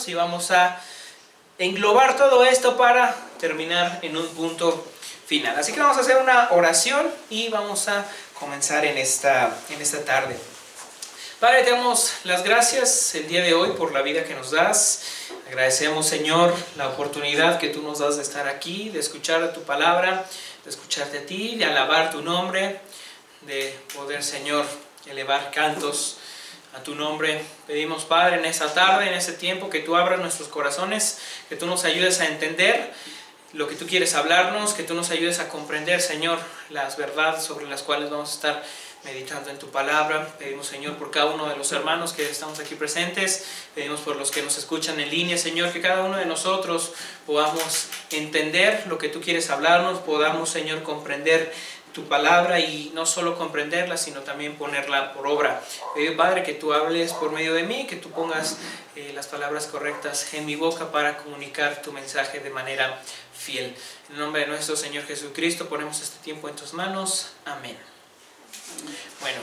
Y vamos a englobar todo esto para terminar en un punto final. Así que vamos a hacer una oración y vamos a comenzar en esta tarde. Padre, te damos las gracias el día de hoy por la vida que nos das. Agradecemos, Señor, la oportunidad que tú nos das de estar aquí, de escuchar tu palabra, de escucharte a ti, de alabar tu nombre, de poder, Señor, elevar cantos a tu nombre. Pedimos, Padre, en esta tarde, en este tiempo, que tú abras nuestros corazones, que tú nos ayudes a entender lo que tú quieres hablarnos, que tú nos ayudes a comprender, Señor, las verdades sobre las cuales vamos a estar meditando en tu palabra. Pedimos, Señor, por cada uno de los hermanos que estamos aquí presentes. Pedimos por los que nos escuchan en línea, Señor, que cada uno de nosotros podamos entender lo que tú quieres hablarnos, podamos, Señor, comprender tu palabra y no solo comprenderla, sino también ponerla por obra. Padre, que tú hables por medio de mí, que tú pongas las palabras correctas en mi boca para comunicar tu mensaje de manera fiel. En el nombre de nuestro Señor Jesucristo ponemos este tiempo en tus manos. Amén. Bueno,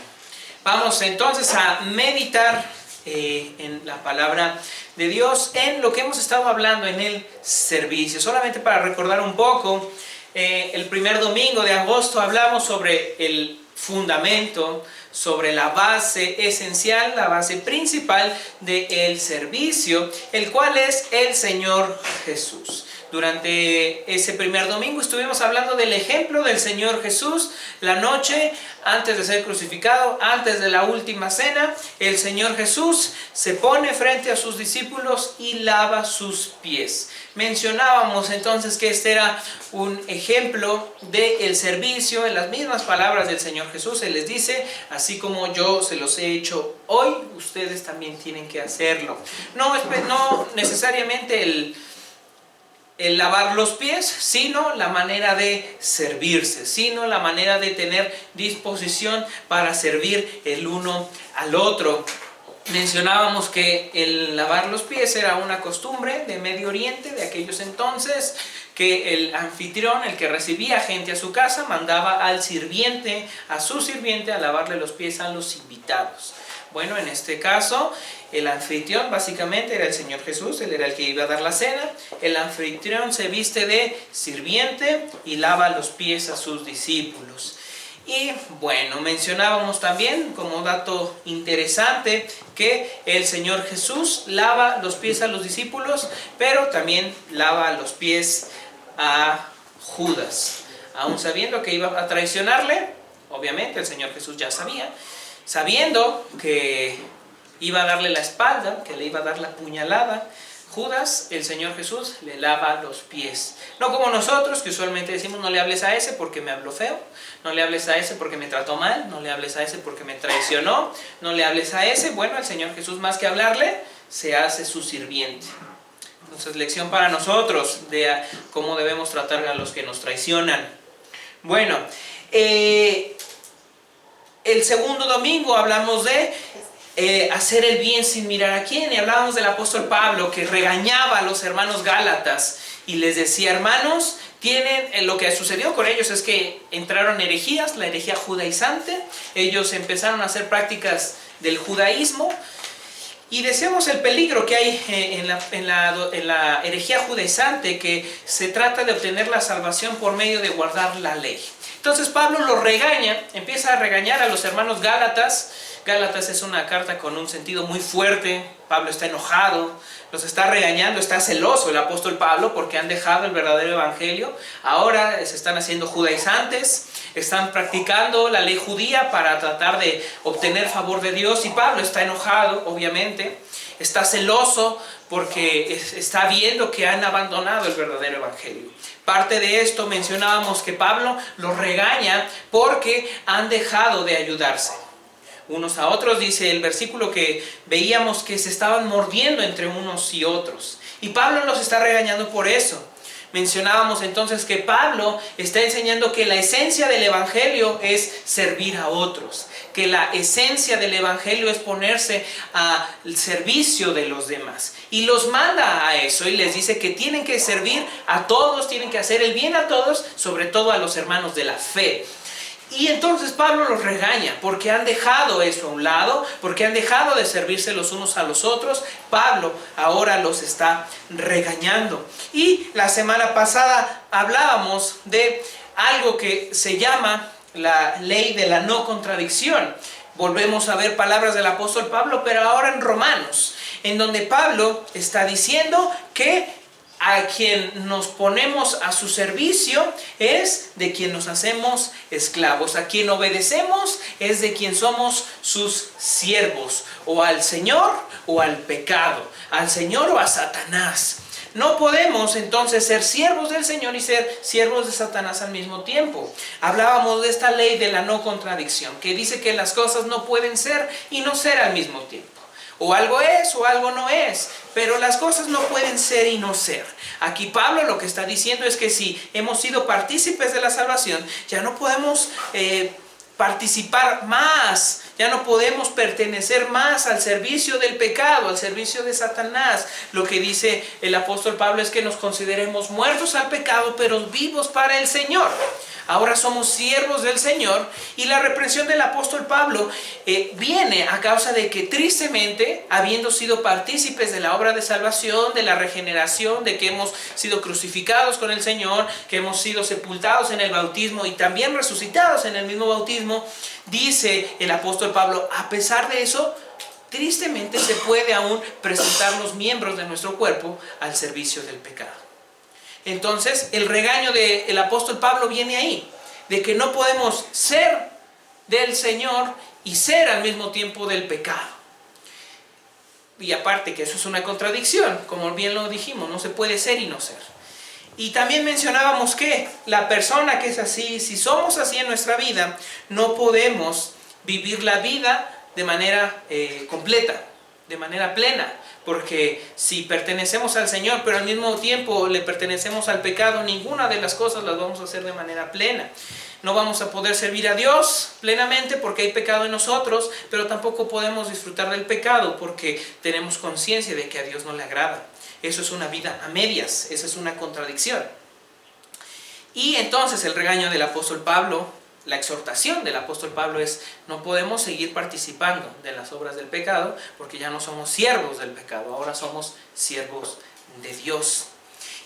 vamos entonces a meditar en la palabra de Dios, en lo que hemos estado hablando en el servicio. Solamente para recordar un poco, el primer domingo de agosto hablamos sobre el fundamento, sobre la base esencial, la base principal del servicio, el cual es el Señor Jesús. Durante ese primer domingo estuvimos hablando del ejemplo del Señor Jesús. La noche antes de ser crucificado, antes de la última cena, el Señor Jesús se pone frente a sus discípulos y lava sus pies. Mencionábamos entonces que este era un ejemplo del servicio. En las mismas palabras del Señor Jesús, Él les dice: así como yo se los he hecho hoy, ustedes también tienen que hacerlo. No necesariamente el lavar los pies, sino la manera de servirse, sino la manera de tener disposición para servir el uno al otro. Mencionábamos que el lavar los pies era una costumbre de Medio Oriente, de aquellos entonces, que el anfitrión, el que recibía gente a su casa, mandaba al sirviente, a su sirviente, a lavarle los pies a los invitados. Bueno, en este caso, el anfitrión básicamente era el Señor Jesús. Él era el que iba a dar la cena. El anfitrión se viste de sirviente y lava los pies a sus discípulos. Y bueno, mencionábamos también como dato interesante que el Señor Jesús lava los pies a los discípulos, pero también lava los pies a Judas. Aún sabiendo que iba a traicionarle, obviamente el Señor Jesús ya sabía, sabiendo que iba a darle la espalda, que le iba a dar la puñalada, Judas, el Señor Jesús, le lava los pies. No como nosotros, que usualmente decimos: no le hables a ese porque me habló feo, no le hables a ese porque me trató mal, no le hables a ese porque me traicionó, no le hables a ese. Bueno, el Señor Jesús, más que hablarle, se hace su sirviente. Entonces, lección para nosotros de cómo debemos tratar a los que nos traicionan. Bueno, el segundo domingo hablamos de hacer el bien sin mirar a quién, y hablábamos del apóstol Pablo, que regañaba a los hermanos gálatas y les decía: hermanos, lo que sucedió con ellos es que entraron herejías, la herejía judaizante. Ellos empezaron a hacer prácticas del judaísmo, y decíamos el peligro que hay en la herejía judaizante, que se trata de obtener la salvación por medio de guardar la ley. Entonces Pablo los regaña, empieza a regañar a los hermanos gálatas. Gálatas es una carta con un sentido muy fuerte. Pablo está enojado, los está regañando, está celoso el apóstol Pablo porque han dejado el verdadero evangelio. Ahora se están haciendo judaizantes, están practicando la ley judía para tratar de obtener favor de Dios, y Pablo está enojado, obviamente, está celoso porque está viendo que han abandonado el verdadero evangelio. Parte de esto mencionábamos que Pablo los regaña porque han dejado de ayudarse unos a otros. Dice el versículo que veíamos que se estaban mordiendo entre unos y otros, y Pablo los está regañando por eso. Mencionábamos entonces que Pablo está enseñando que la esencia del evangelio es servir a otros, que la esencia del evangelio es ponerse al servicio de los demás, y los manda a eso, y les dice que tienen que servir a todos, tienen que hacer el bien a todos, sobre todo a los hermanos de la fe. Y entonces Pablo los regaña porque han dejado eso a un lado, porque han dejado de servirse los unos a los otros. Pablo ahora los está regañando. Y la semana pasada hablábamos de algo que se llama la ley de la no contradicción. Volvemos a ver palabras del apóstol Pablo, pero ahora en Romanos, en donde Pablo está diciendo que a quien nos ponemos a su servicio es de quien nos hacemos esclavos. A quien obedecemos es de quien somos sus siervos. O al Señor o al pecado. Al Señor o a Satanás. No podemos entonces ser siervos del Señor y ser siervos de Satanás al mismo tiempo. Hablábamos de esta ley de la no contradicción, que dice que las cosas no pueden ser y no ser al mismo tiempo. O algo es o algo no es, pero las cosas no pueden ser y no ser. Aquí Pablo lo que está diciendo es que si hemos sido partícipes de la salvación, ya no podemos participar más, ya no podemos pertenecer más al servicio del pecado, al servicio de Satanás. Lo que dice el apóstol Pablo es que nos consideremos muertos al pecado, pero vivos para el Señor. Ahora somos siervos del Señor, y la reprensión del apóstol Pablo viene a causa de que tristemente, habiendo sido partícipes de la obra de salvación, de la regeneración, de que hemos sido crucificados con el Señor, que hemos sido sepultados en el bautismo y también resucitados en el mismo bautismo, dice el apóstol Pablo, a pesar de eso, tristemente se puede aún presentar los miembros de nuestro cuerpo al servicio del pecado. Entonces, el regaño del apóstol Pablo viene ahí, de que no podemos ser del Señor y ser al mismo tiempo del pecado. Y aparte que eso es una contradicción, como bien lo dijimos, no se puede ser y no ser. Y también mencionábamos que la persona que es así, si somos así en nuestra vida, no podemos vivir la vida de manera completa, de manera plena. Porque si pertenecemos al Señor, pero al mismo tiempo le pertenecemos al pecado, ninguna de las cosas las vamos a hacer de manera plena. No vamos a poder servir a Dios plenamente porque hay pecado en nosotros, pero tampoco podemos disfrutar del pecado porque tenemos conciencia de que a Dios no le agrada. Eso es una vida a medias, esa es una contradicción. Y entonces el regaño del apóstol Pablo, la exhortación del apóstol Pablo es: no podemos seguir participando de las obras del pecado porque ya no somos siervos del pecado, ahora somos siervos de Dios.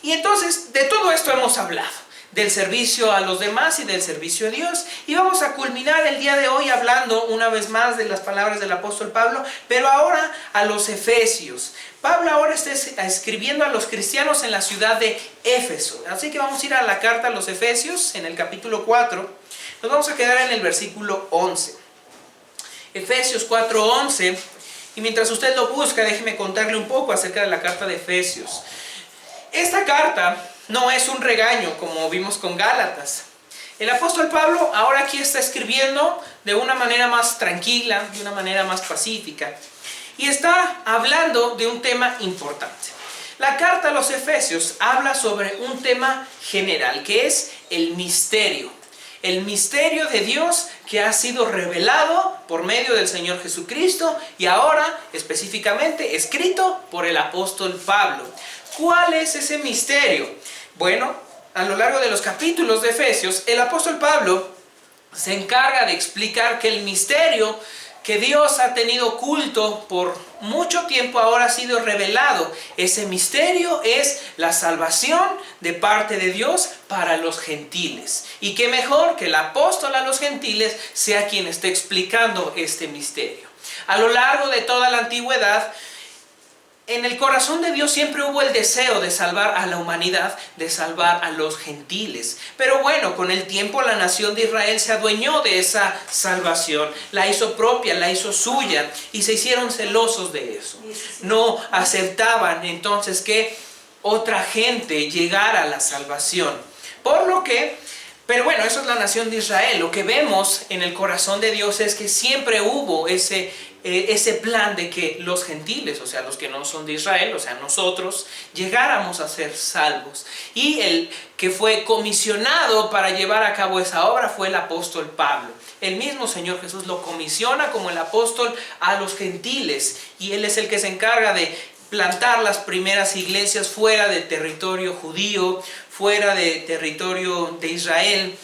Y entonces de todo esto hemos hablado, del servicio a los demás y del servicio a Dios, y vamos a culminar el día de hoy hablando una vez más de las palabras del apóstol Pablo, pero ahora a los Efesios. Pablo ahora está escribiendo a los cristianos en la ciudad de Éfeso, así que vamos a ir a la carta a los Efesios en el capítulo 4. Nos vamos a quedar en el versículo 11. Efesios 4:11. Y mientras usted lo busca, déjeme contarle un poco acerca de la carta de Efesios. Esta carta no es un regaño como vimos con Gálatas. El apóstol Pablo ahora aquí está escribiendo de una manera más tranquila, de una manera más pacífica. Y está hablando de un tema importante. La carta a los Efesios habla sobre un tema general, que es el misterio. El misterio de Dios que ha sido revelado por medio del Señor Jesucristo y ahora específicamente escrito por el apóstol Pablo. ¿Cuál es ese misterio? Bueno, a lo largo de los capítulos de Efesios, el apóstol Pablo se encarga de explicar que el misterio que Dios ha tenido oculto por mucho tiempo ahora ha sido revelado. Ese misterio es la salvación de parte de Dios para los gentiles. Y qué mejor que el apóstol a los gentiles sea quien esté explicando este misterio. A lo largo de toda la antigüedad, en el corazón de Dios siempre hubo el deseo de salvar a la humanidad, de salvar a los gentiles. Pero bueno, con el tiempo la nación de Israel se adueñó de esa salvación, la hizo propia, la hizo suya y se hicieron celosos de eso. No aceptaban entonces que otra gente llegara a la salvación. Por lo que, pero bueno, eso es la nación de Israel. Lo que vemos en el corazón de Dios es que siempre hubo ese plan de que los gentiles, o sea, los que no son de Israel, o sea, nosotros, llegáramos a ser salvos. Y el que fue comisionado para llevar a cabo esa obra fue el apóstol Pablo. El mismo Señor Jesús lo comisiona como el apóstol a los gentiles, y él es el que se encarga de plantar las primeras iglesias fuera del territorio judío, fuera del territorio de Israel.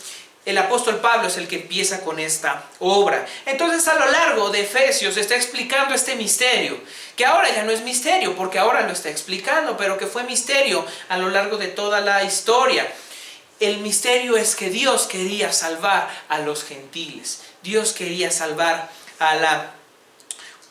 el apóstol Pablo es el que empieza con esta obra. Entonces, a lo largo de Efesios está explicando este misterio, que ahora ya no es misterio, porque ahora lo está explicando, pero que fue misterio a lo largo de toda la historia. El misterio es que Dios quería salvar a los gentiles. Dios quería salvar a la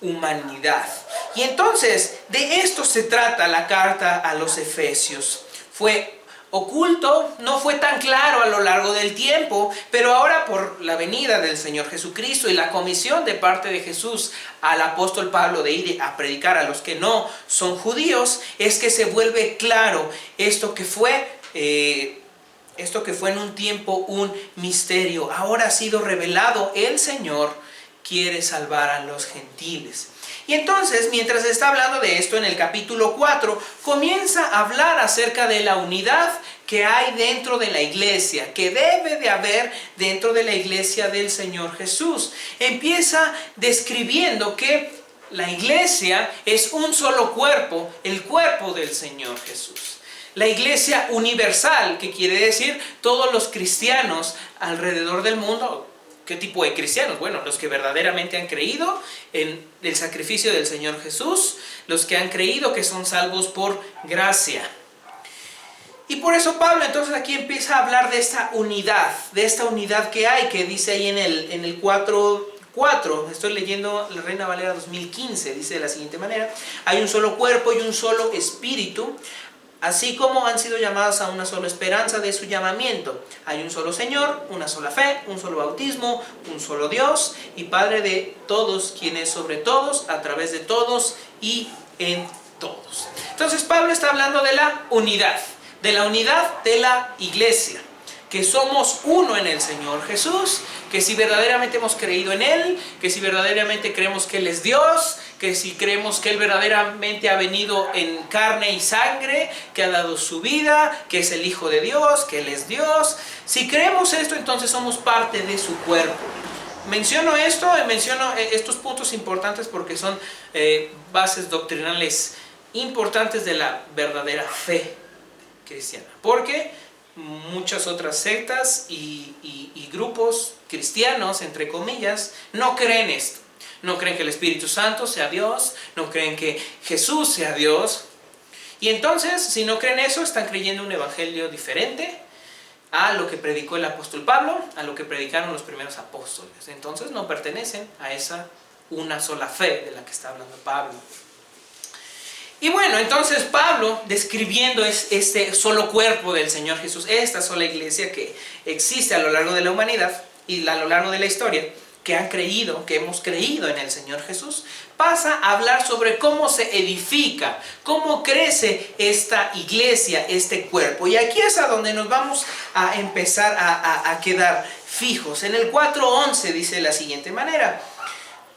humanidad. Y entonces, de esto se trata la carta a los Efesios. Fue oculto, no fue tan claro a lo largo del tiempo, pero ahora por la venida del Señor Jesucristo y la comisión de parte de Jesús al apóstol Pablo de ir a predicar a los que no son judíos, es que se vuelve claro esto que fue en un tiempo un misterio. Ahora ha sido revelado, el Señor quiere salvar a los gentiles. Y entonces, mientras está hablando de esto en el capítulo 4, comienza a hablar acerca de la unidad que hay dentro de la iglesia, que debe de haber dentro de la iglesia del Señor Jesús. Empieza describiendo que la iglesia es un solo cuerpo, el cuerpo del Señor Jesús. La iglesia universal, que quiere decir todos los cristianos alrededor del mundo. ¿Qué tipo de cristianos? Bueno, los que verdaderamente han creído en el sacrificio del Señor Jesús, los que han creído que son salvos por gracia. Y por eso Pablo entonces aquí empieza a hablar de esta unidad que hay, que dice ahí en el 4:4, estoy leyendo la Reina Valera 2015, dice de la siguiente manera: hay un solo cuerpo y un solo espíritu, así como han sido llamados a una sola esperanza de su llamamiento. Hay un solo Señor, una sola fe, un solo bautismo, un solo Dios y Padre de todos, quien es sobre todos, a través de todos y en todos. Entonces Pablo está hablando de la unidad de la iglesia, que somos uno en el Señor Jesús, que si verdaderamente hemos creído en Él, que si verdaderamente creemos que Él es Dios, que si creemos que Él verdaderamente ha venido en carne y sangre, que ha dado su vida, que es el Hijo de Dios, que Él es Dios. Si creemos esto, entonces somos parte de su cuerpo. Menciono estos puntos importantes porque son bases doctrinales importantes de la verdadera fe cristiana. Porque muchas otras sectas y grupos cristianos, entre comillas, no creen esto. No creen que el Espíritu Santo sea Dios, no creen que Jesús sea Dios. Y entonces, si no creen eso, están creyendo un evangelio diferente a lo que predicó el apóstol Pablo, a lo que predicaron los primeros apóstoles. Entonces no pertenecen a esa una sola fe de la que está hablando Pablo. Y bueno, entonces Pablo, describiendo este solo cuerpo del Señor Jesús, esta sola iglesia que existe a lo largo de la humanidad y a lo largo de la historia, que hemos creído en el Señor Jesús, pasa a hablar sobre cómo se edifica, cómo crece esta iglesia, este cuerpo. Y aquí es a donde nos vamos a empezar a quedar fijos. En el 4:11 dice de la siguiente manera.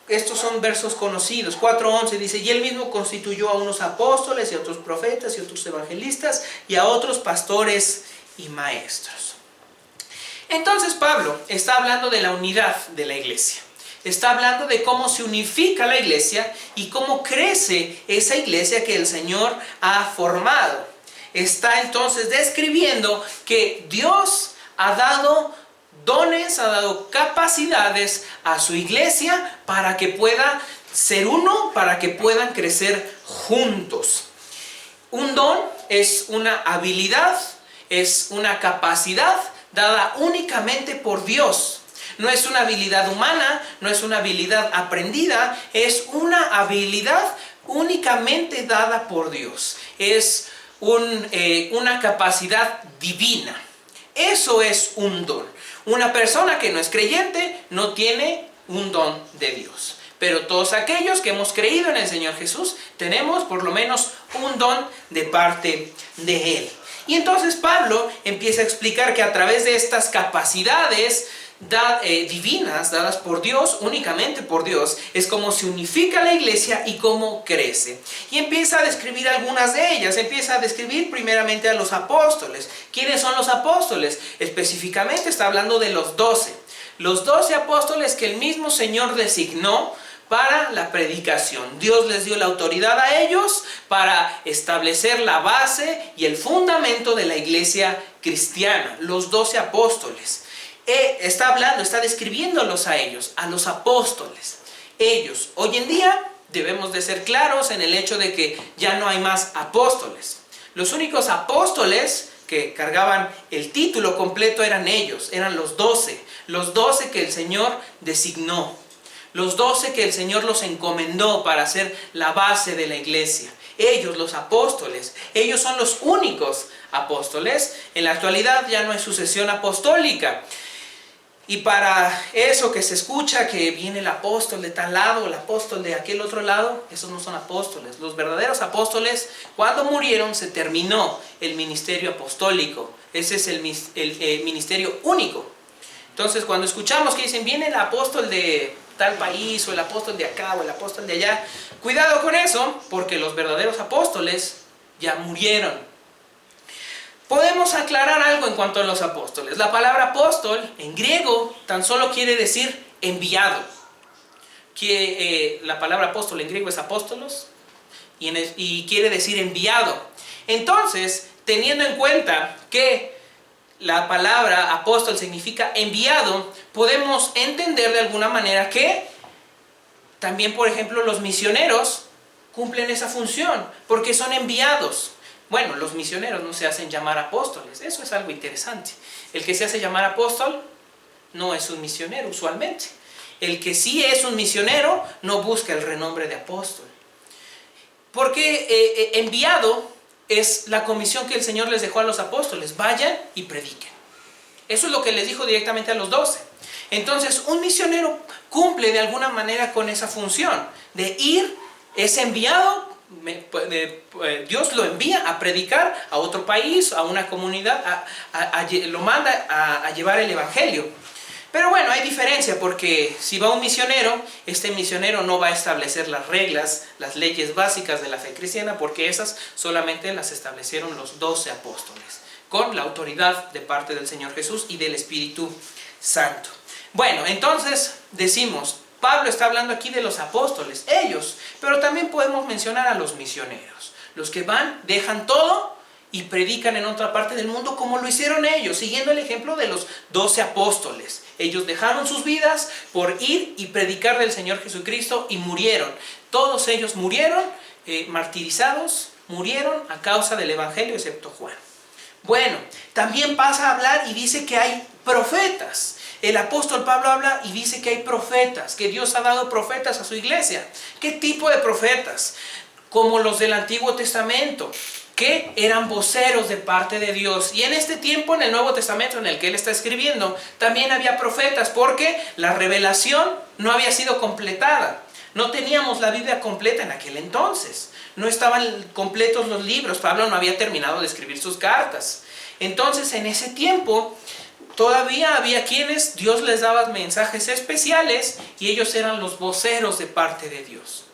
Estos son versos conocidos. 4:11 dice: y él mismo constituyó a unos apóstoles y a otros profetas y a otros evangelistas y a otros pastores y maestros. Entonces Pablo está hablando de la unidad de la iglesia. Está hablando de cómo se unifica la iglesia y cómo crece esa iglesia que el Señor ha formado. Está entonces describiendo que Dios ha dado dones, ha dado capacidades a su iglesia para que pueda ser uno, para que puedan crecer juntos. Un don es una habilidad, es una capacidad dada únicamente por Dios. No es una habilidad humana, no es una habilidad aprendida, es una habilidad únicamente dada por Dios. Es una capacidad divina. Eso es un don. Una persona que no es creyente no tiene un don de Dios. Pero todos aquellos que hemos creído en el Señor Jesús tenemos por lo menos un don de parte de Él. Y entonces Pablo empieza a explicar que a través de estas capacidades divinas dadas por Dios, únicamente por Dios, es como se unifica la iglesia y cómo crece. Y empieza a describir algunas de ellas. Empieza a describir primeramente a los apóstoles. ¿Quiénes son los apóstoles? Específicamente está hablando de los 12. Los 12 apóstoles que el mismo Señor designó para la predicación. Dios les dio la autoridad a ellos para establecer la base y el fundamento de la iglesia cristiana. Los 12 apóstoles. está hablando, está describiéndolos a ellos, a los apóstoles. Ellos, hoy en día, debemos de ser claros en el hecho de que ya no hay más apóstoles. Los únicos apóstoles que cargaban el título completo eran ellos, eran los 12 que el Señor designó, los 12 que el Señor los encomendó para ser la base de la iglesia. Ellos, los apóstoles, ellos son los únicos apóstoles. En la actualidad ya no hay sucesión apostólica. Y para eso que se escucha que viene el apóstol de tal lado, el apóstol de aquel otro lado, esos no son apóstoles. Los verdaderos apóstoles, cuando murieron, se terminó el ministerio apostólico. Ese es el ministerio único. Entonces, cuando escuchamos que dicen, viene el apóstol de tal país, o el apóstol de acá, o el apóstol de allá, cuidado con eso, porque los verdaderos apóstoles ya murieron. Podemos aclarar algo en cuanto a los apóstoles. La palabra apóstol en griego tan solo quiere decir enviado. La palabra apóstol en griego es apóstolos y quiere decir enviado. Entonces, teniendo en cuenta que la palabra apóstol significa enviado, podemos entender de alguna manera que también, por ejemplo, los misioneros cumplen esa función porque son enviados. Bueno, los misioneros no se hacen llamar apóstoles, eso es algo interesante. El que se hace llamar apóstol no es un misionero usualmente. El que sí es un misionero no busca el renombre de apóstol. Porque enviado es la comisión que el Señor les dejó a los apóstoles, vayan y prediquen. Eso es lo que les dijo directamente a los 12. Entonces, un misionero cumple de alguna manera con esa función de ir, es enviado. Dios lo envía a predicar a otro país, a una comunidad, lo manda a llevar el evangelio. Pero bueno, hay diferencia porque si va un misionero, este misionero no va a establecer las reglas, las leyes básicas de la fe cristiana, porque esas solamente las establecieron los 12 apóstoles, con la autoridad de parte del Señor Jesús y del Espíritu Santo. Bueno, entonces decimos, Pablo está hablando aquí de los apóstoles, ellos, pero también podemos mencionar a los misioneros, los que van, dejan todo y predican en otra parte del mundo como lo hicieron ellos, siguiendo el ejemplo de los 12 apóstoles. Ellos dejaron sus vidas por ir y predicar del Señor Jesucristo y murieron. Todos ellos murieron, martirizados, murieron a causa del Evangelio, excepto Juan. Bueno, también pasa a hablar y dice que hay profetas. El apóstol Pablo habla y dice que hay profetas, que Dios ha dado profetas a su iglesia. ¿Qué tipo de profetas? Como los del Antiguo Testamento, que eran voceros de parte de Dios. Y en este tiempo, en el Nuevo Testamento en el que él está escribiendo, también había profetas, porque la revelación no había sido completada. No teníamos la Biblia completa en aquel entonces. No estaban completos los libros. Pablo no había terminado de escribir sus cartas. Entonces, en ese tiempo, todavía había quienes Dios les daba mensajes especiales y ellos eran los voceros de parte de Dios.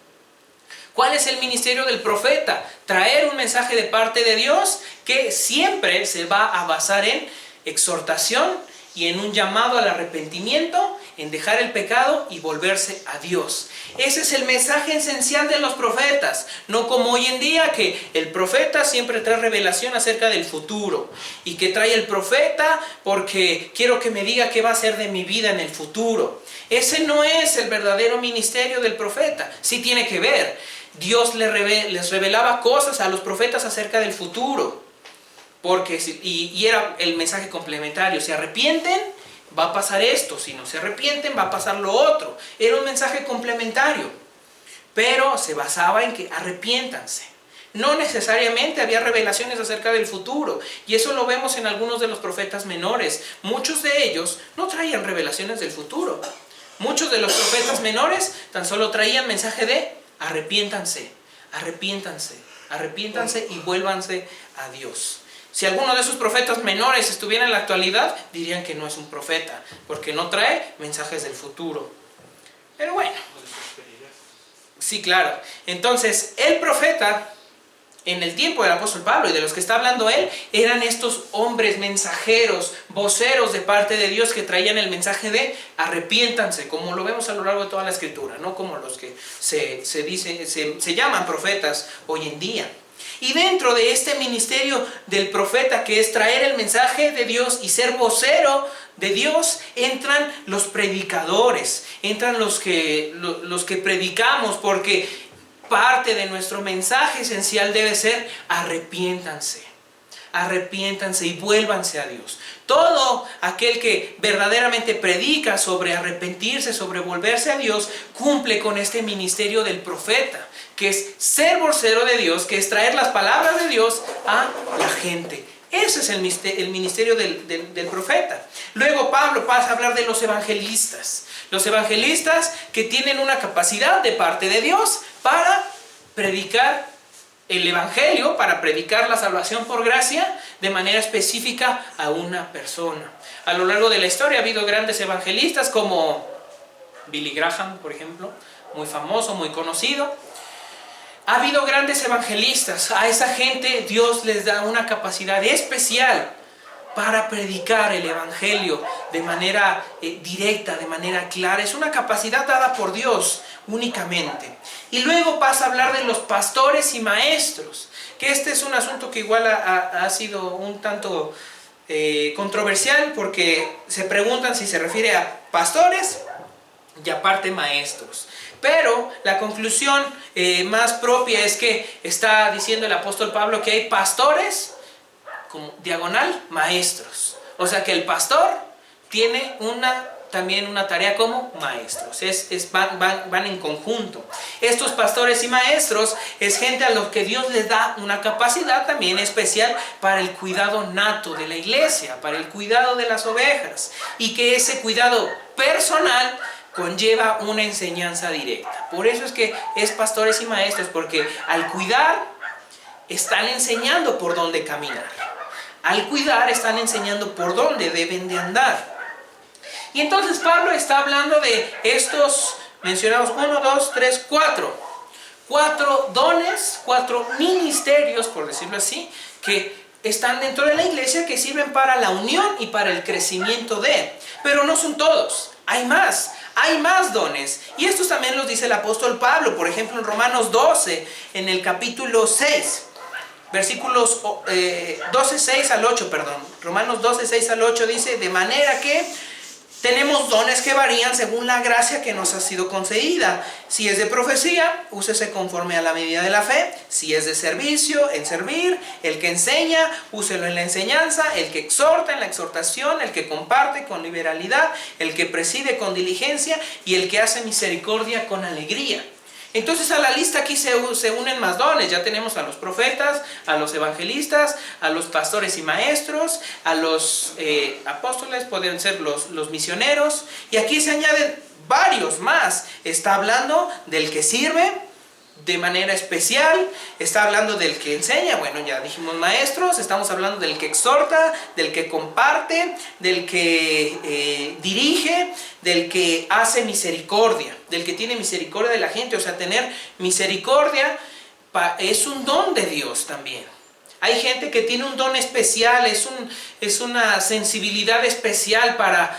¿Cuál es el ministerio del profeta? Traer un mensaje de parte de Dios que siempre se va a basar en exhortación y en un llamado al arrepentimiento, en dejar el pecado y volverse a Dios. Ese es el mensaje esencial de los profetas, no como hoy en día que el profeta siempre trae revelación acerca del futuro y que trae el profeta porque quiero que me diga qué va a ser de mi vida en el futuro. Ese no es el verdadero ministerio del profeta. Sí tiene que ver. Dios les revelaba cosas a los profetas acerca del futuro. Y era el mensaje complementario. Se arrepienten, va a pasar esto. Si no se arrepienten, va a pasar lo otro. Era un mensaje complementario. Pero se basaba en que arrepiéntanse. No necesariamente había revelaciones acerca del futuro. Y eso lo vemos en algunos de los profetas menores. Muchos de ellos no traían revelaciones del futuro. Muchos de los profetas menores tan solo traían mensaje de arrepiéntanse, arrepiéntanse, arrepiéntanse y vuélvanse a Dios. Si alguno de esos profetas menores estuviera en la actualidad, dirían que no es un profeta, porque no trae mensajes del futuro. Pero bueno, sí, claro. Entonces, el profeta, en el tiempo del apóstol Pablo y de los que está hablando él, eran estos hombres mensajeros, voceros de parte de Dios que traían el mensaje de arrepiéntanse, como lo vemos a lo largo de toda la escritura, no como los que se llaman profetas hoy en día. Y dentro de este ministerio del profeta, que es traer el mensaje de Dios y ser vocero de Dios, entran los predicadores, entran los que predicamos, porque parte de nuestro mensaje esencial debe ser arrepiéntanse. Arrepiéntanse y vuélvanse a Dios. Todo aquel que verdaderamente predica sobre arrepentirse, sobre volverse a Dios, cumple con este ministerio del profeta, que es ser vocero de Dios, que es traer las palabras de Dios a la gente. Ese es el ministerio del profeta. Luego Pablo pasa a hablar de los evangelistas. Los evangelistas que tienen una capacidad de parte de Dios para predicar el evangelio, para predicar la salvación por gracia de manera específica a una persona. A lo largo de la historia ha habido grandes evangelistas como Billy Graham, por ejemplo, muy famoso, muy conocido. Ha habido grandes evangelistas. A esa gente Dios les da una capacidad especial para predicar el evangelio de manera directa, de manera clara. Es una capacidad dada por Dios únicamente. Y luego pasa a hablar de los pastores y maestros, que este es un asunto que igual ha sido un tanto controversial, porque se preguntan si se refiere a pastores y aparte maestros. Pero la conclusión más propia es que está diciendo el apóstol Pablo que hay pastores, como diagonal, maestros. O sea que el pastor tiene también una tarea como maestros. Van en conjunto. Estos pastores y maestros es gente a los que Dios les da una capacidad también especial para el cuidado nato de la iglesia, para el cuidado de las ovejas. Y que ese cuidado personal conlleva una enseñanza directa. Por eso es que es pastores y maestros, porque al cuidar están enseñando por dónde caminar. Al cuidar están enseñando por dónde deben de andar. Y entonces Pablo está hablando de estos mencionados 1, 2, 3, 4. 4 dones, 4 ministerios, por decirlo así, que están dentro de la iglesia, que sirven para la unión y para el crecimiento de. Pero no son todos, hay más dones. Y estos también los dice el apóstol Pablo, por ejemplo en Romanos 12, en el capítulo 6. Versículos 6 al 8, Romanos 12, 6 al 8 dice: de manera que tenemos dones que varían según la gracia que nos ha sido concedida. Si es de profecía, úsese conforme a la medida de la fe. Si es de servicio, en servir. El que enseña, úselo en la enseñanza. El que exhorta, en la exhortación. El que comparte, con liberalidad. El que preside, con diligencia. Y el que hace misericordia, con alegría. Entonces a la lista aquí se unen más dones. Ya tenemos a los profetas, a los evangelistas, a los pastores y maestros, a los apóstoles, pueden ser los misioneros. Y aquí se añaden varios más. Está hablando del que sirve de manera especial, está hablando del que enseña, bueno, ya dijimos maestros, estamos hablando del que exhorta, del que comparte, del que dirige, del que hace misericordia, del que tiene misericordia de la gente. O sea, tener misericordia es un don de Dios también. Hay gente que tiene un don especial, es una sensibilidad especial para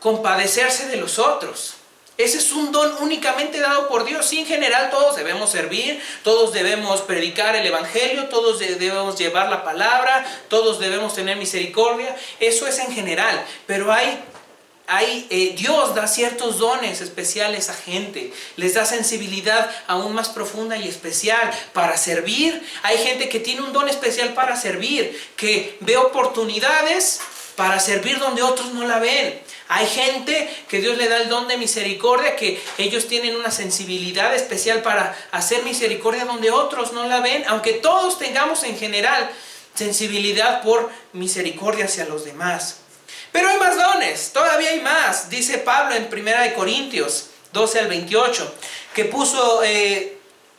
compadecerse de los otros. Ese es un don únicamente dado por Dios. Sí, en general todos debemos servir, todos debemos predicar el evangelio, todos debemos llevar la palabra, todos debemos tener misericordia. Eso es en general, pero Dios da ciertos dones especiales a gente, les da sensibilidad aún más profunda y especial para servir. Hay gente que tiene un don especial para servir, que ve oportunidades para servir donde otros no la ven. Hay gente que Dios le da el don de misericordia, que ellos tienen una sensibilidad especial para hacer misericordia donde otros no la ven, aunque todos tengamos en general sensibilidad por misericordia hacia los demás. Pero hay más dones, todavía hay más. Dice Pablo en 1 Corintios 12 al 28, que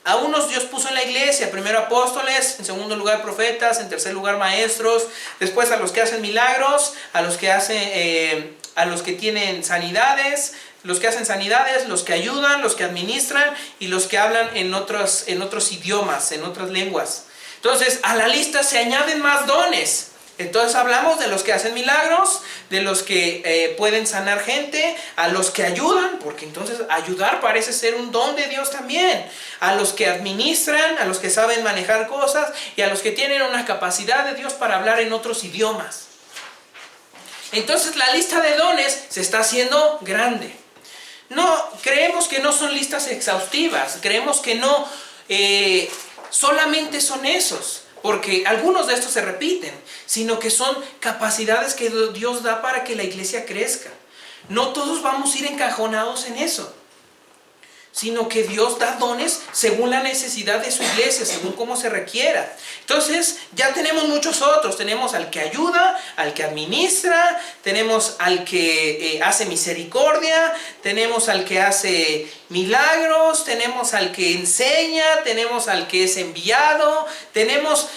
a unos Dios puso en la iglesia, primero apóstoles, en segundo lugar profetas, en tercer lugar maestros, después a los que hacen milagros, a los que tienen sanidades, los que hacen sanidades, los que ayudan, los que administran y los que hablan en otros idiomas, en otras lenguas. Entonces a la lista se añaden más dones. Entonces hablamos de los que hacen milagros, de los que pueden sanar gente, a los que ayudan, porque entonces ayudar parece ser un don de Dios también, a los que administran, a los que saben manejar cosas y a los que tienen una capacidad de Dios para hablar en otros idiomas. Entonces la lista de dones se está haciendo grande. No, creemos que no son listas exhaustivas, creemos que no solamente son esos, porque algunos de estos se repiten, sino que son capacidades que Dios da para que la iglesia crezca. No todos vamos a ir encajonados en eso, sino que Dios da dones según la necesidad de su iglesia, según cómo se requiera. Entonces ya tenemos muchos otros. Tenemos al que ayuda, al que administra, tenemos al que hace misericordia, tenemos al que hace milagros, tenemos al que enseña, tenemos al que es enviado, tenemos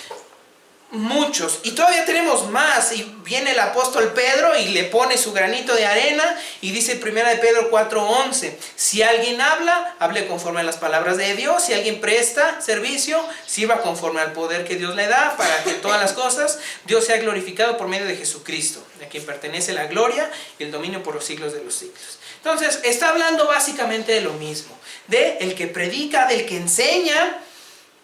muchos, y todavía tenemos más. Y viene el apóstol Pedro y le pone su granito de arena y dice 1 de Pedro 4:11: si alguien habla, hable conforme a las palabras de Dios. Si alguien presta servicio, sirva conforme al poder que Dios le da, para que en todas las cosas Dios sea glorificado por medio de Jesucristo, a quien pertenece la gloria y el dominio por los siglos de los siglos. Entonces está hablando básicamente de lo mismo, de el que predica, del que enseña.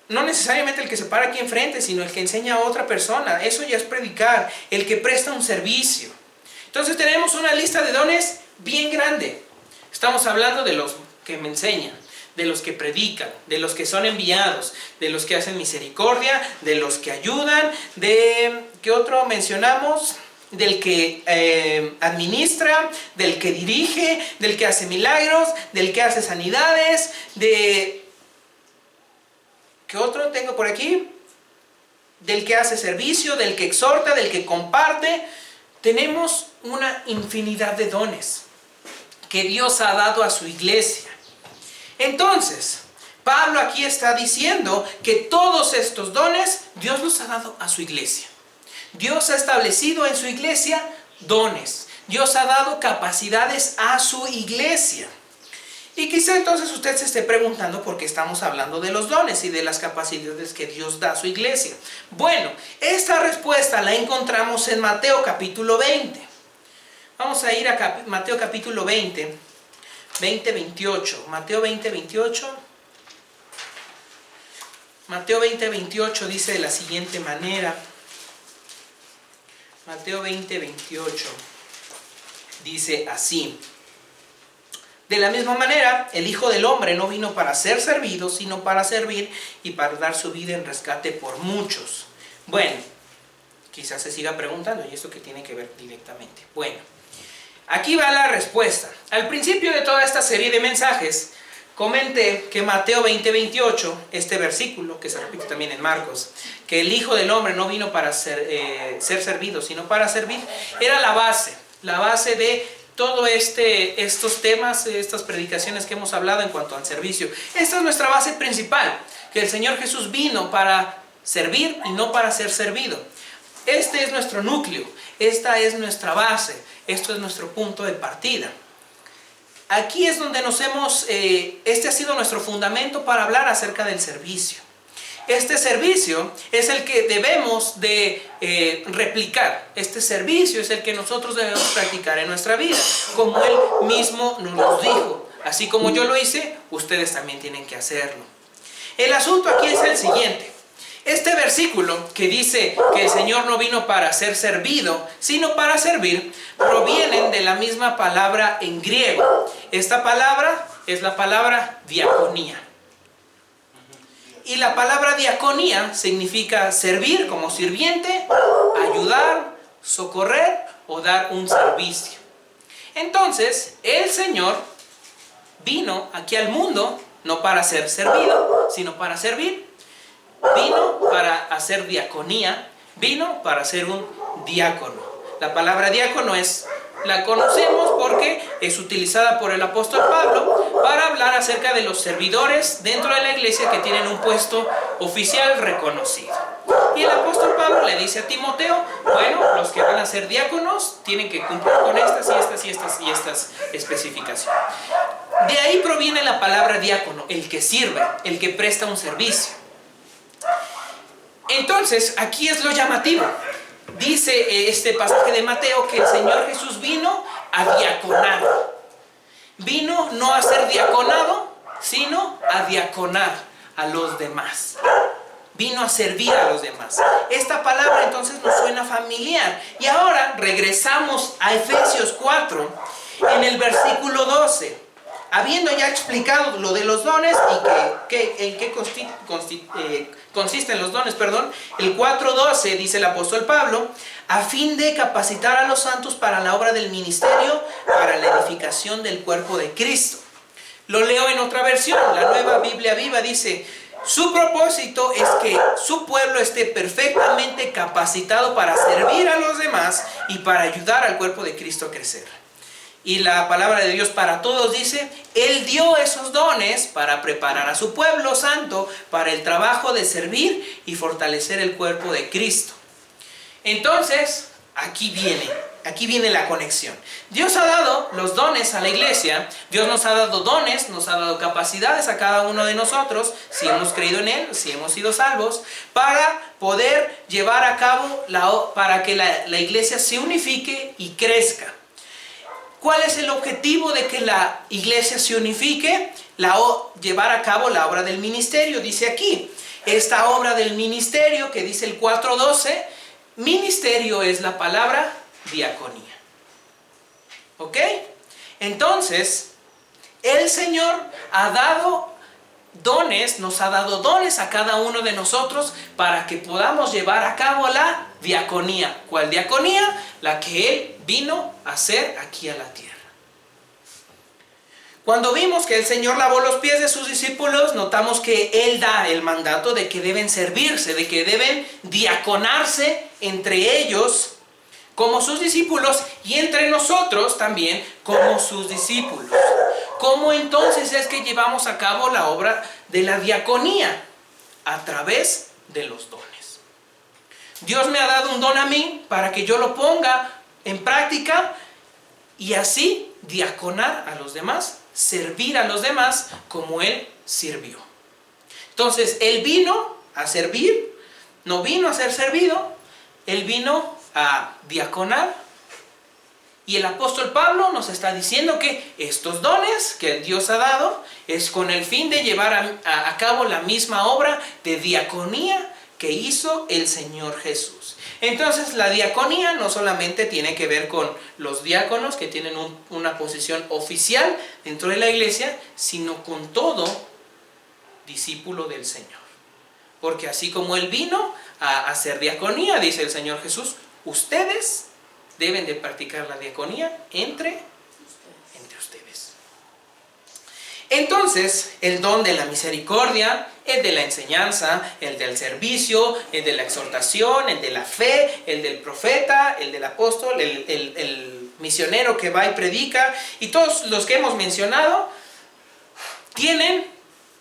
No necesariamente el que se para aquí enfrente, sino el que enseña a otra persona. Eso ya es predicar. El que presta un servicio. Entonces tenemos una lista de dones bien grande. Estamos hablando de los que me enseñan, de los que predican, de los que son enviados, de los que hacen misericordia, de los que ayudan, de... ¿qué otro mencionamos? Del que administra, del que dirige, del que hace milagros, del que hace sanidades, de... ¿qué otro tengo por aquí? Del que hace servicio, del que exhorta, del que comparte. Tenemos una infinidad de dones que Dios ha dado a su iglesia. Entonces, Pablo aquí está diciendo que todos estos dones Dios los ha dado a su iglesia. Dios ha establecido en su iglesia dones. Dios ha dado capacidades a su iglesia. Y quizá entonces usted se esté preguntando por qué estamos hablando de los dones y de las capacidades que Dios da a su iglesia. Bueno, esta respuesta la encontramos en Mateo capítulo 20. Vamos a ir a Mateo capítulo 20, 28. Mateo 20, 28. Mateo 20, 28 dice de la siguiente manera. Mateo 20, 28 dice así: de la misma manera, el Hijo del Hombre no vino para ser servido, sino para servir y para dar su vida en rescate por muchos. Bueno, quizás se siga preguntando, ¿y esto qué tiene que ver directamente? Bueno, aquí va la respuesta. Al principio de toda esta serie de mensajes, comenté que Mateo 20, 28, este versículo, que se repite también en Marcos, que el Hijo del Hombre no vino para ser servido, sino para servir, era la base de todos estos temas, estas predicaciones que hemos hablado en cuanto al servicio. Esta es nuestra base principal, que el Señor Jesús vino para servir y no para ser servido. Este es nuestro núcleo, esta es nuestra base, esto es nuestro punto de partida. Aquí es donde este ha sido nuestro fundamento para hablar acerca del servicio. Este servicio es el que debemos de replicar. Este servicio es el que nosotros debemos practicar en nuestra vida, como Él mismo nos lo dijo. Así como yo lo hice, ustedes también tienen que hacerlo. El asunto aquí es el siguiente. Este versículo que dice que el Señor no vino para ser servido, sino para servir, provienen de la misma palabra en griego. Esta palabra es la palabra diaconía. Y la palabra diaconía significa servir como sirviente, ayudar, socorrer o dar un servicio. Entonces, el Señor vino aquí al mundo no para ser servido, sino para servir. Vino para hacer diaconía, vino para ser un diácono. La palabra diácono la conocemos porque es utilizada por el apóstol Pablo para hablar acerca de los servidores dentro de la iglesia que tienen un puesto oficial reconocido. Y el apóstol Pablo le dice a Timoteo, bueno, los que van a ser diáconos tienen que cumplir con estas especificaciones. De ahí proviene la palabra diácono, el que sirve, el que presta un servicio. Entonces, aquí es lo llamativo. dice este pasaje de Mateo que el Señor Jesús vino a diaconar. Vino no a ser diaconado, sino a diaconar a los demás. Vino a servir a los demás. Esta palabra entonces nos suena familiar. Y ahora regresamos a Efesios 4, en el versículo 12. Habiendo ya explicado lo de los dones y en qué consisten los dones, el 4:12 dice el apóstol Pablo, a fin de capacitar a los santos para la obra del ministerio, para la edificación del cuerpo de Cristo. Lo leo en otra versión, la Nueva Biblia Viva dice, su propósito es que su pueblo esté perfectamente capacitado para servir a los demás y para ayudar al cuerpo de Cristo a crecer. Y la palabra de Dios para todos dice, Él dio esos dones para preparar a su pueblo santo para el trabajo de servir y fortalecer el cuerpo de Cristo. Entonces, aquí viene la conexión. Dios ha dado los dones a la iglesia, Dios nos ha dado dones, nos ha dado capacidades a cada uno de nosotros, si hemos creído en Él, si hemos sido salvos, para poder llevar a cabo, para que la iglesia se unifique y crezca. ¿Cuál es el objetivo de que la iglesia se unifique? Llevar a cabo la obra del ministerio, dice aquí. Esta obra del ministerio que dice el 4:12, ministerio es la palabra diaconía. ¿Ok? Entonces, el Señor ha dado dones, nos ha dado dones a cada uno de nosotros para que podamos llevar a cabo la diaconía. ¿Cuál diaconía? La que Él vino a hacer aquí a la tierra. Cuando vimos que el Señor lavó los pies de sus discípulos, notamos que Él da el mandato de que deben servirse, de que deben diaconarse entre ellos como sus discípulos y entre nosotros también como sus discípulos. ¿Cómo entonces es que llevamos a cabo la obra de la diaconía? A través de los dones. Dios me ha dado un don a mí para que yo lo ponga en práctica y así diaconar a los demás, servir a los demás como Él sirvió. Entonces, Él vino a servir, no vino a ser servido, Él vino a diaconar. Y el apóstol Pablo nos está diciendo que estos dones que Dios ha dado es con el fin de llevar a cabo la misma obra de diaconía que hizo el Señor Jesús. Entonces la diaconía no solamente tiene que ver con los diáconos que tienen una posición oficial dentro de la iglesia, sino con todo discípulo del Señor. Porque así como Él vino a hacer diaconía, dice el Señor Jesús, ustedes deben de practicar la diaconía entre ustedes. Entonces, el don de la misericordia, el de la enseñanza, el del servicio, el de la exhortación, el de la fe, el del profeta, el del apóstol, el misionero que va y predica, y todos los que hemos mencionado, tienen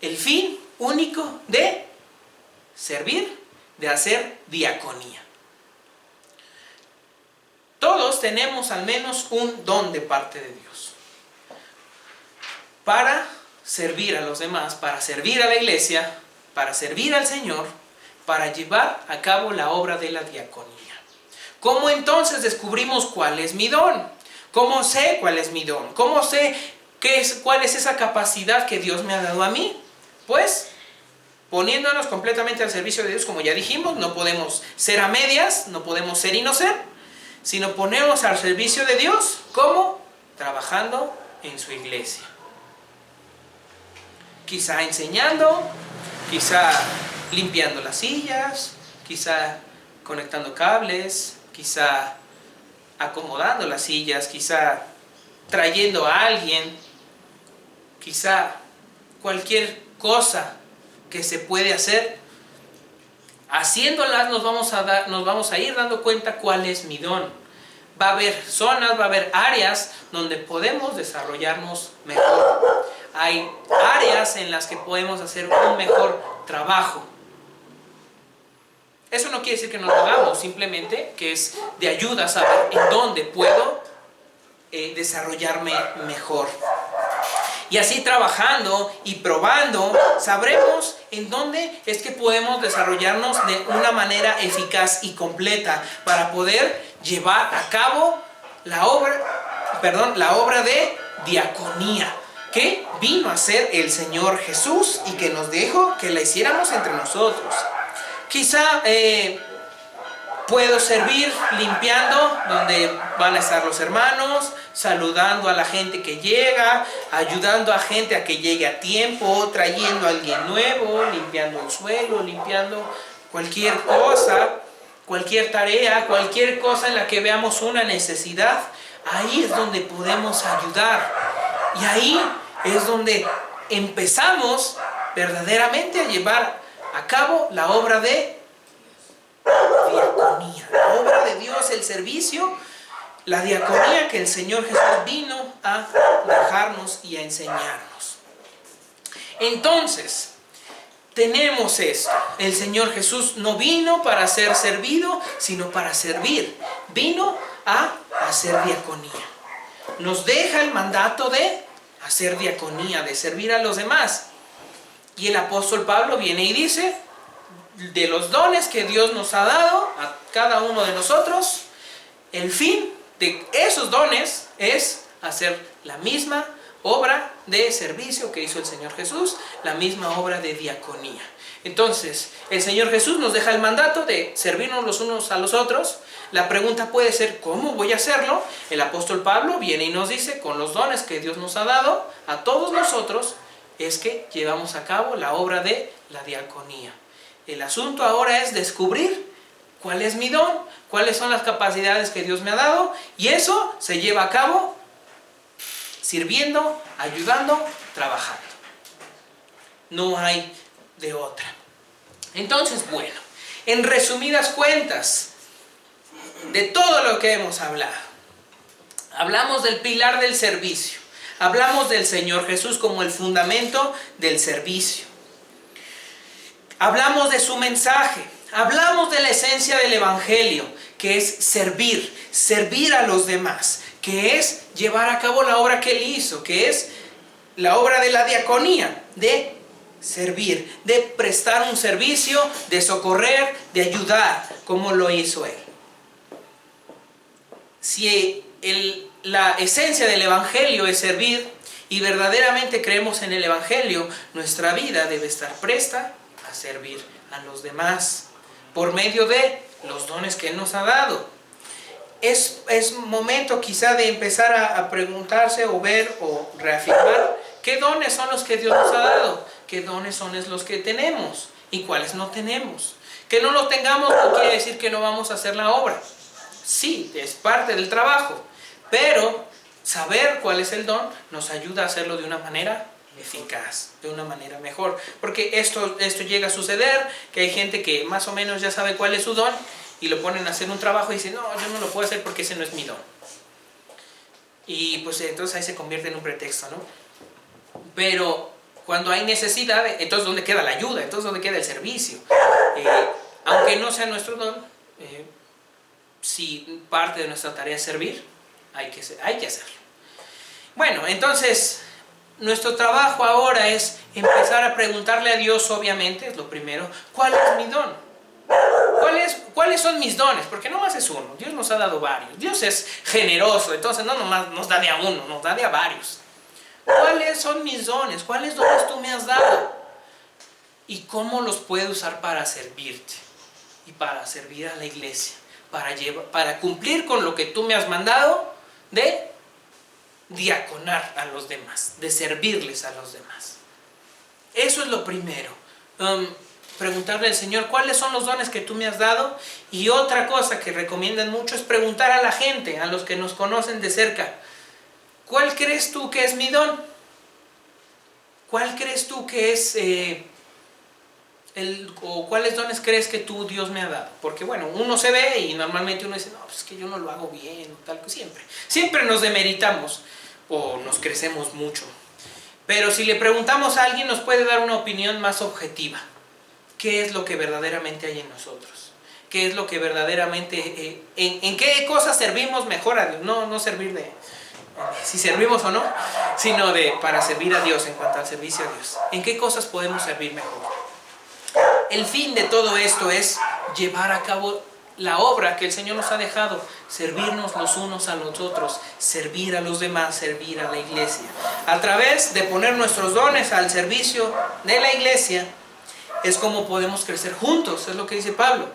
el fin único de servir, de hacer diaconía. Todos tenemos al menos un don de parte de Dios para servir a los demás, para servir a la iglesia, para servir al Señor, para llevar a cabo la obra de la diaconía. ¿Cómo entonces descubrimos cuál es mi don? ¿Cómo sé cuál es mi don? ¿Cómo sé cuál es esa capacidad que Dios me ha dado a mí? Pues poniéndonos completamente al servicio de Dios, como ya dijimos, no podemos ser a medias, no podemos ser y no ser, sino ponemos al servicio de Dios, ¿cómo? Trabajando en su iglesia. Quizá enseñando, quizá limpiando las sillas, quizá conectando cables, quizá acomodando las sillas, quizá trayendo a alguien, quizá cualquier cosa que se puede hacer. Haciéndolas nos vamos a ir dando cuenta cuál es mi don. Va a haber zonas, va a haber áreas donde podemos desarrollarnos mejor. Hay áreas en las que podemos hacer un mejor trabajo. Eso no quiere decir que no lo hagamos, simplemente que es de ayuda a saber en dónde puedo desarrollarme mejor. Y así trabajando y probando, sabremos en dónde es que podemos desarrollarnos de una manera eficaz y completa para poder llevar a cabo la obra de diaconía que vino a hacer el Señor Jesús y que nos dijo que la hiciéramos entre nosotros. Quizá puedo servir limpiando donde van a estar los hermanos, saludando a la gente que llega, ayudando a gente a que llegue a tiempo, trayendo a alguien nuevo, limpiando el suelo, limpiando cualquier cosa, cualquier tarea, cualquier cosa en la que veamos una necesidad. Ahí es donde podemos ayudar. Y ahí es donde empezamos verdaderamente a llevar a cabo la obra de diaconía, la obra de Dios, el servicio, la diaconía que el Señor Jesús vino a dejarnos y a enseñarnos. Entonces, tenemos esto. El Señor Jesús no vino para ser servido, sino para servir. Vino a hacer diaconía. Nos deja el mandato de hacer diaconía, de servir a los demás. Y el apóstol Pablo viene y dice, de los dones que Dios nos ha dado a cada uno de nosotros, el fin de esos dones es hacer la misma obra de servicio que hizo el Señor Jesús, la misma obra de diaconía. Entonces, el Señor Jesús nos deja el mandato de servirnos los unos a los otros. La pregunta puede ser, ¿cómo voy a hacerlo? El apóstol Pablo viene y nos dice, con los dones que Dios nos ha dado a todos nosotros, es que llevamos a cabo la obra de la diaconía. El asunto ahora es descubrir cuál es mi don, cuáles son las capacidades que Dios me ha dado, y eso se lleva a cabo sirviendo, ayudando, trabajando. No hay de otra. Entonces, bueno, en resumidas cuentas, de todo lo que hemos hablado, hablamos del pilar del servicio, hablamos del Señor Jesús como el fundamento del servicio, hablamos de su mensaje, hablamos de la esencia del Evangelio, que es servir a los demás, que es llevar a cabo la obra que Él hizo, que es la obra de la diaconía, de servir, de prestar un servicio, de socorrer, de ayudar, como lo hizo Él. Si la esencia del Evangelio es servir y verdaderamente creemos en el Evangelio, nuestra vida debe estar presta a servir a los demás por medio de los dones que Él nos ha dado. Es momento quizá de empezar a preguntarse o ver o reafirmar qué dones son los que Dios nos ha dado, qué dones son los que tenemos y cuáles no tenemos. Que no lo tengamos no quiere decir que no vamos a hacer la obra. Sí, es parte del trabajo, pero saber cuál es el don nos ayuda a hacerlo de una manera eficaz, de una manera mejor. Porque esto llega a suceder, que hay gente que más o menos ya sabe cuál es su don y lo ponen a hacer un trabajo y dicen, no, yo no lo puedo hacer porque ese no es mi don. Y pues entonces ahí se convierte en un pretexto, ¿no? Pero cuando hay necesidad, entonces ¿dónde queda la ayuda? Entonces ¿dónde queda el servicio? Aunque no sea nuestro don, si parte de nuestra tarea es servir, hay que hacerlo. Bueno, entonces nuestro trabajo ahora es empezar a preguntarle a Dios, obviamente, es lo primero, ¿cuál es mi don? ¿Cuáles son mis dones? Porque no más es uno, Dios nos ha dado varios. Dios es generoso, entonces no nomás nos da de a uno, nos da de a varios. ¿Cuáles son mis dones? ¿Cuáles dones tú me has dado? ¿Y cómo los puedo usar para servirte? Y para servir a la iglesia, para cumplir con lo que tú me has mandado de diaconar a los demás, de servirles a los demás. Eso es lo primero. Preguntarle al Señor, ¿cuáles son los dones que tú me has dado? Y otra cosa que recomiendan mucho es preguntar a la gente, a los que nos conocen de cerca, ¿cuál crees tú que es mi don? ¿Cuál crees tú que es o cuáles dones crees que tú, Dios, me ha dado? Porque bueno, uno se ve y normalmente uno dice, no, pues es que yo no lo hago bien, o tal, siempre nos demeritamos o nos crecemos mucho. Pero si le preguntamos a alguien, nos puede dar una opinión más objetiva. ¿Qué es lo que verdaderamente hay en nosotros? ¿Qué es lo que verdaderamente, en qué cosas servimos mejor a Dios? No servir de, si servimos o no, sino para servir a Dios en cuanto al servicio a Dios. ¿En qué cosas podemos servir mejor? El fin de todo esto es llevar a cabo la obra que el Señor nos ha dejado, servirnos los unos a los otros, servir a los demás, servir a la iglesia. A través de poner nuestros dones al servicio de la iglesia, es como podemos crecer juntos, es lo que dice Pablo.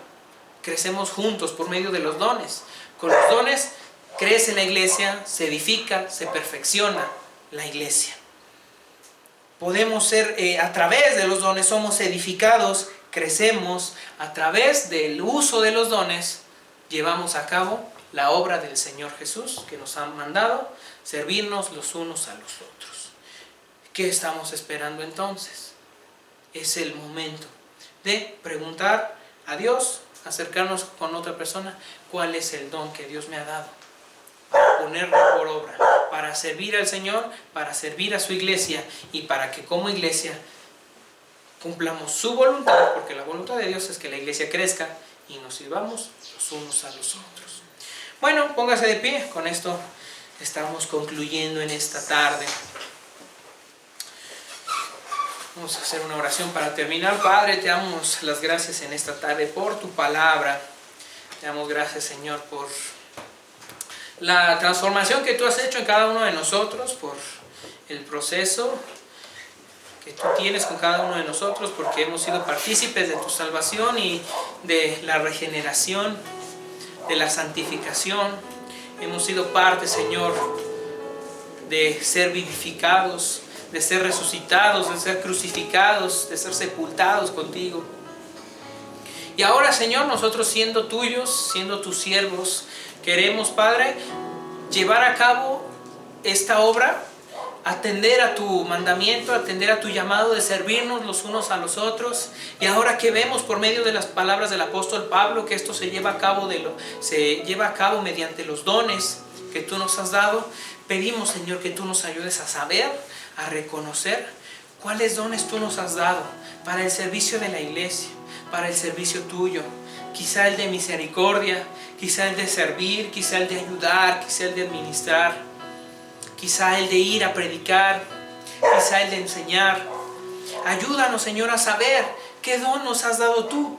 Crecemos juntos por medio de los dones. Con los dones crece la iglesia, se edifica, se perfecciona la iglesia. Podemos ser, a través de los dones somos edificados, crecemos, a través del uso de los dones llevamos a cabo la obra del Señor Jesús que nos ha mandado, servirnos los unos a los otros. ¿Qué estamos esperando entonces? Es el momento de preguntar a Dios, acercarnos con otra persona, ¿cuál es el don que Dios me ha dado? Para ponerlo por obra, para servir al Señor, para servir a su iglesia y para que como iglesia cumplamos su voluntad, porque la voluntad de Dios es que la iglesia crezca y nos sirvamos los unos a los otros. Bueno, póngase de pie, con esto estamos concluyendo en esta tarde. Vamos a hacer una oración para terminar. Padre, te damos las gracias en esta tarde por tu palabra. Te damos gracias, Señor, por la transformación que tú has hecho en cada uno de nosotros, por el proceso que tú tienes con cada uno de nosotros, porque hemos sido partícipes de tu salvación y de la regeneración, de la santificación. Hemos sido parte, Señor, de ser vivificados, de ser resucitados, de ser crucificados, de ser sepultados contigo. Y ahora, Señor, nosotros siendo tuyos, siendo tus siervos, queremos, Padre, llevar a cabo esta obra, atender a tu mandamiento, atender a tu llamado de servirnos los unos a los otros. Y ahora que vemos por medio de las palabras del apóstol Pablo que esto se lleva a cabo mediante los dones que tú nos has dado, pedimos, Señor, que tú nos ayudes a saber, a reconocer cuáles dones tú nos has dado para el servicio de la iglesia, para el servicio tuyo. Quizá el de misericordia, quizá el de servir, quizá el de ayudar, quizá el de administrar, quizá el de ir a predicar, quizá el de enseñar. Ayúdanos, Señor, a saber qué don nos has dado tú,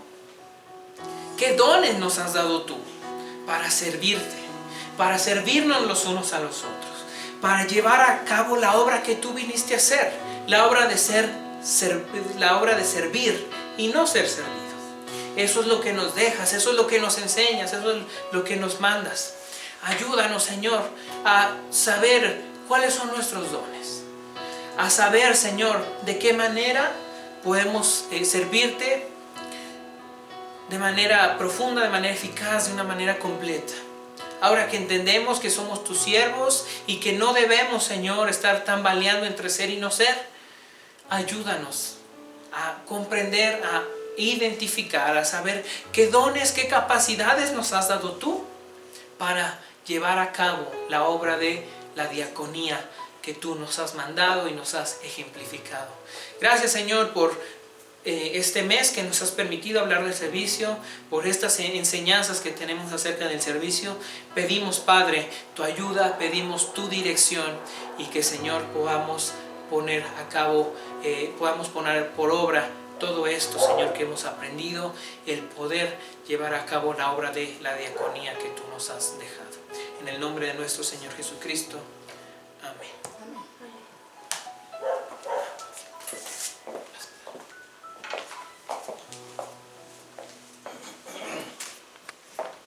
qué dones nos has dado tú para servirte, para servirnos los unos a los otros, para llevar a cabo la obra que tú viniste a hacer, la obra de servir y no ser servido. Eso es lo que nos dejas, eso es lo que nos enseñas, eso es lo que nos mandas. Ayúdanos, Señor, a saber cuáles son nuestros dones, a saber, Señor, de qué manera podemos servirte de manera profunda, de manera eficaz, de una manera completa. Ahora que entendemos que somos tus siervos y que no debemos, Señor, estar tambaleando entre ser y no ser, ayúdanos a comprender, a identificar, a saber qué dones, qué capacidades nos has dado tú para llevar a cabo la obra de la diaconía que tú nos has mandado y nos has ejemplificado. Gracias, Señor, por este mes que nos has permitido hablar del servicio, por estas enseñanzas que tenemos acerca del servicio. Pedimos, Padre, tu ayuda, pedimos tu dirección y que, Señor, podamos poner a cabo, podamos poner por obra todo esto, Señor, que hemos aprendido, el poder llevar a cabo la obra de la diaconía que tú nos has dejado. En el nombre de nuestro Señor Jesucristo. Amén.